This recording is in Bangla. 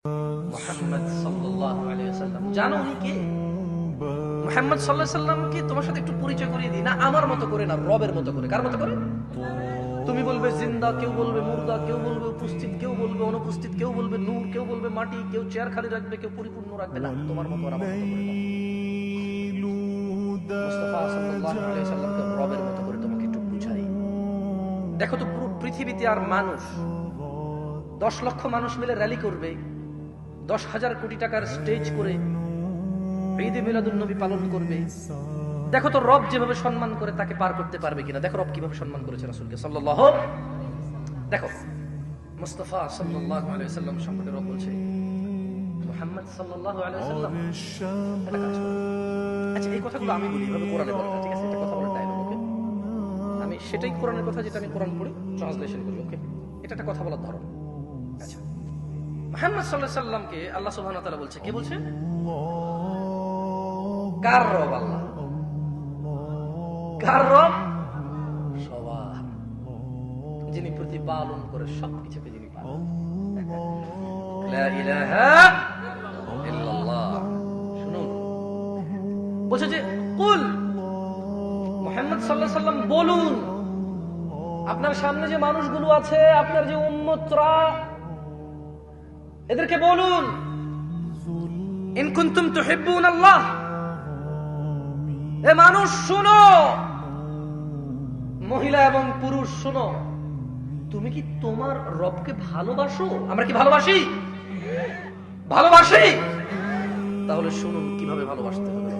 মুহাম্মদ সাল্লাল্লাহু আলাইহি ওয়াসাল্লাম। জানো উনি কে? মুহাম্মদ সাল্লাল্লাহু আলাইহি ওয়াসাল্লামকে তোমার সাথে একটু পরিচয় করিয়ে দিই না, আমার মতো করে না, রবের মতো করে। কার মতো করে? তুমি বলবে জিন্দা, কেউ বলবে মুর্দা, কেউ বলবে উপস্থিত, কেউ বলবে অনুপস্থিত, কেউ বলবে নূর, কেউ বলবে মাটি, কেউ চেয়ার খালি রাখবে, কেউ পরিপূর্ণ রাখবে। না, তোমার মতো আর আমার মতো করে না। মুস্তাফা সাল্লাল্লাহু আলাইহি ওয়াসাল্লামকে রবের মতো করে তোমাকে একটু বুঝাই। দেখো তো, পুরো পৃথিবীতে আর মানুষ 10 লক্ষ মানুষ মিলে র্যালি করবে, 10,000 কোটি টাকার স্টেজ করে ঈদে মিলাদুন নবী পালন করবে। দেখো তো রব যেভাবে সম্মান করে তাকে পার করতে পারবে কিনা। দেখো রব কিভাবে সম্মান করেছে রাসূলকে সাল্লাল্লাহু। দেখো মুস্তাফা সাল্লাল্লাহু আলাইহি ওয়াসাল্লাম সম্পর্কে রব বলছে, মুহাম্মদ সাল্লাল্লাহু আলাইহি ওয়াসাল্লাম এটা কাজ করে। আচ্ছা, এই কথাগুলো আমি বলি এভাবে কোরআনে বলে না, ঠিক আছে? এটা কথা বলে ডায়লগ, ওকে? আমি সেটাই কোরআনের কথা যেটা আমি কোরআন পড়ে ট্রান্সলেশন করি, ওকে? এটা একটা কথা বলার ধরন। আচ্ছা, মুহাম্মদ সাল্লাল্লাহু আলাইহি ওয়াসাল্লামকে আল্লাহ সুবহানাহু ওয়া তাআলা বলছে, কে বলছে? কার রব? আল্লাহ। কার রব? সবার, যিনি প্রতিপালন করে সবকিছুকে, যিনি পালন। লা ইলাহা ইল্লাল্লাহ। শুনুন, বলছে যে কুল, মুহাম্মদ সাল্লাল্লাহু আলাইহি ওয়াসাল্লাম বলুন, আপনার সামনে যে মানুষগুলো আছে, আপনার যে উম্মতরা, এদেরকে বলুন, ইন কুনতুম তুহিব্বুন আল্লাহ, এ মানুষ শুনো, মহিলা এবং পুরুষ শুনো, তুমি কি তোমার রবকে ভালোবাসো? আমরা কি ভালোবাসি? ভালোবাসি? তাহলে শুনুন কিভাবে ভালোবাসতে হবে।